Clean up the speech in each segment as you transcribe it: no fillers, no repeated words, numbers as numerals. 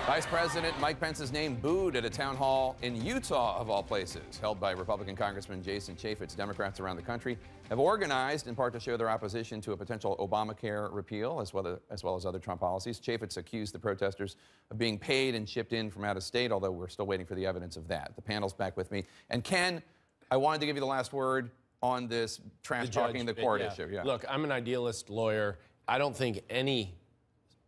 Vice President Mike Pence's name booed at a town hall in Utah, of all places, held by Republican Congressman Jason Chaffetz. Democrats around the country have organized in part to show their opposition to a potential Obamacare repeal, as well as other Trump policies. Chaffetz accused the protesters of being paid and shipped in from out of state, although we're still waiting for the evidence of that. The panel's back with me. And Ken, I wanted to give you the last word on this trash-talking the court issue. Yeah. Look, I'm an idealist lawyer. I don't think any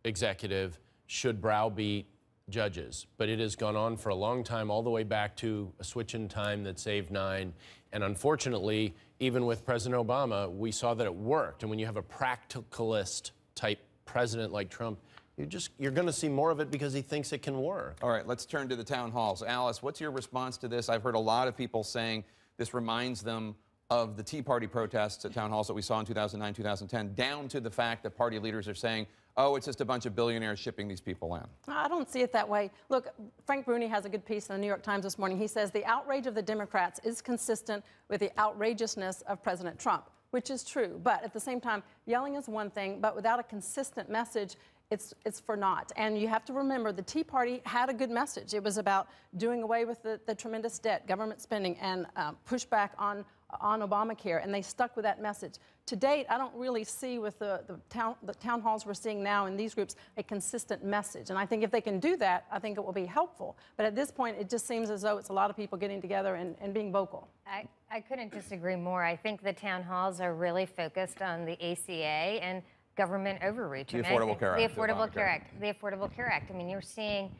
executive should browbeat judges, but it has gone on for a long time, all the way back to a switch in time that saved 9. And unfortunately, even with President Obama, we saw that it worked. And when you have a practicalist type president like Trump, you're going to see more of it because he thinks it can work. All right, let's turn to the town halls. Alice, what's your response to this? I've heard a lot of people saying this reminds them of the Tea Party protests at town halls that we saw in 2009, 2010, down to the fact that party leaders are saying, oh, it's just a bunch of billionaires shipping these people in. I don't see it that way. Look, Frank Bruni has a good piece in the New York Times this morning. He says the outrage of the Democrats is consistent with the outrageousness of President Trump, which is true. But at the same time, yelling is one thing, but without a consistent message, it's for naught. And you have to remember the Tea Party had a good message. It was about doing away with the tremendous debt, government spending, and pushback on Obamacare, and they stuck with that message. To date, I don't really see with the town halls we're seeing now in these groups a consistent message. And I think if they can do that, I think it will be helpful. But at this point, it just seems as though it's a lot of people getting together and being vocal. I couldn't disagree more. I think the town halls are really focused on the ACA and government overreach. The Affordable Care Act. The Affordable Care Act. The Affordable Care Act. I mean, you're seeing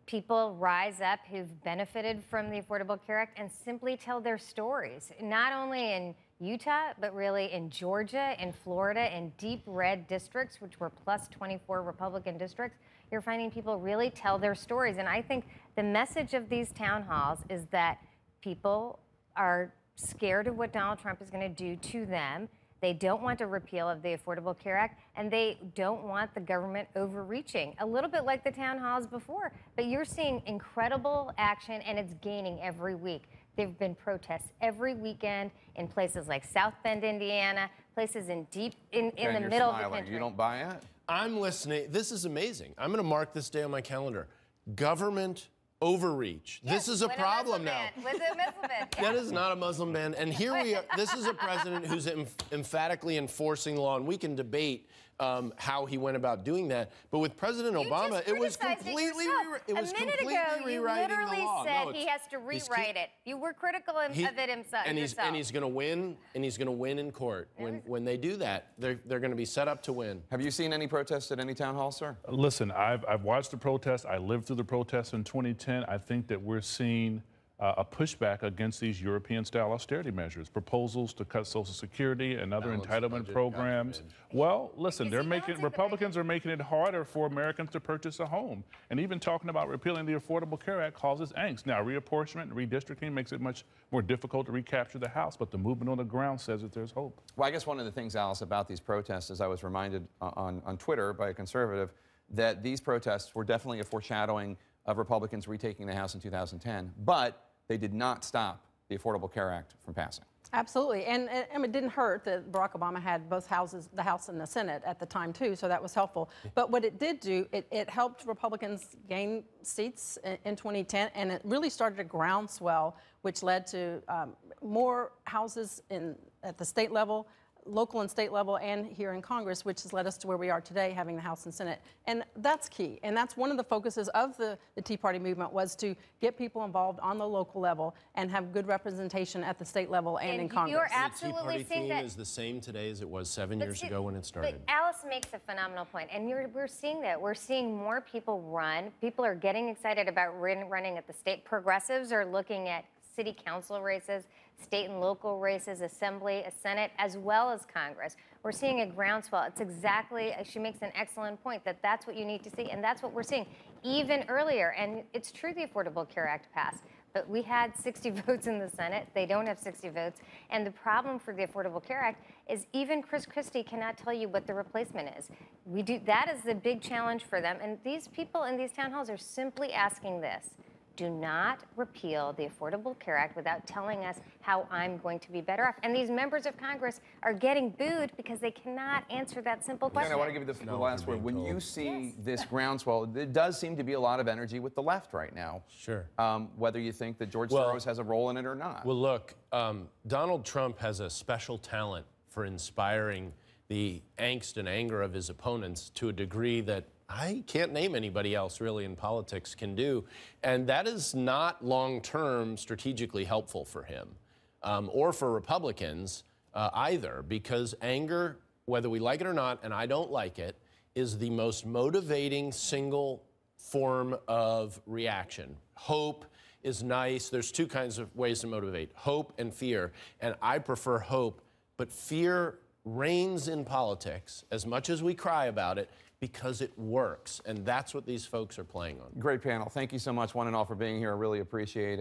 people rise up who've benefited from the Affordable Care Act and simply tell their stories, not only in Utah, but really in Georgia, in Florida, in deep red districts, which were plus 24 Republican districts. You're finding people really tell their stories. And I think the message of these town halls is that people are scared of what Donald Trump is going to do to them. They don't want a repeal of the Affordable Care Act, and they don't want the government overreaching, a little bit like the town halls before. But you're seeing incredible action, and it's gaining every week. There have been protests every weekend in places like South Bend, Indiana, places in the middle of the country. You don't buy it? I'm listening. This is amazing. I'm going to mark this day on my calendar. Government overreach. Yes, this is a problem now. With a Muslim ban. Yeah. That is not a Muslim ban. And here we are. This is a president who's emphatically enforcing law, and we can debate how he went about doing that. But with President Obama, it was completely rewriting the law. A minute ago, you literally said he has to rewrite it. You were critical of it himself. And he's going to win, and he's going to win in court. When they do that, they're going to be set up to win. Have you seen any protests at any town hall, sir? Listen, I've watched the protests. I lived through the protests in 2010. I think that we're seeing a pushback against these European-style austerity measures, proposals to cut Social Security and other entitlement programs. Well, listen, Republicans are making it harder for Americans to purchase a home. And even talking about repealing the Affordable Care Act causes angst. Now, reapportionment and redistricting makes it much more difficult to recapture the House, but the movement on the ground says that there's hope. Well, I guess one of the things, Alice, about these protests is I was reminded on Twitter by a conservative that these protests were definitely a foreshadowing of Republicans retaking the House in 2010, but they did not stop the Affordable Care Act from passing. Absolutely, and it didn't hurt that Barack Obama had both houses, the House and the Senate at the time too, so that was helpful. But what it did do, it helped Republicans gain seats in 2010, and it really started a groundswell, which led to more houses at the state level, local and state level, and here in Congress, which has led us to where we are today, having the House and Senate. And that's key. And that's one of the focuses of the Tea Party movement, was to get people involved on the local level and have good representation at the state level and in Congress. You're absolutely the Tea Party theme is the same today as it was 7 years ago when it started. But Alice makes a phenomenal point, and we're seeing that. We're seeing more people run. People are getting excited about running at the state. Progressives are looking at city council races, state and local races, assembly, a Senate, as well as Congress. We're seeing a groundswell. It's exactly, she makes an excellent point, that that's what you need to see, and that's what we're seeing even earlier. And it's true the Affordable Care Act passed, but we had 60 votes in the Senate. They don't have 60 votes. And the problem for the Affordable Care Act is even Chris Christie cannot tell you what the replacement is. That is the big challenge for them. And these people in these town halls are simply asking this: do not repeal the Affordable Care Act without telling us how I'm going to be better off. And these members of Congress are getting booed because they cannot answer that simple question. And I want to give you the last word. When you see this groundswell, there does seem to be a lot of energy with the left right now. Sure. Whether you think that George Soros has a role in it or not. Well, look, Donald Trump has a special talent for inspiring the angst and anger of his opponents to a degree that I can't name anybody else really in politics can do. And that is not long-term strategically helpful for him or for Republicans either, because anger, whether we like it or not, and I don't like it, is the most motivating single form of reaction. Hope is nice. There's two kinds of ways to motivate, hope and fear. And I prefer hope, but fear reigns in politics as much as we cry about it because it works. And that's what these folks are playing on. Great panel. Thank you so much, one and all, for being here. I really appreciate it.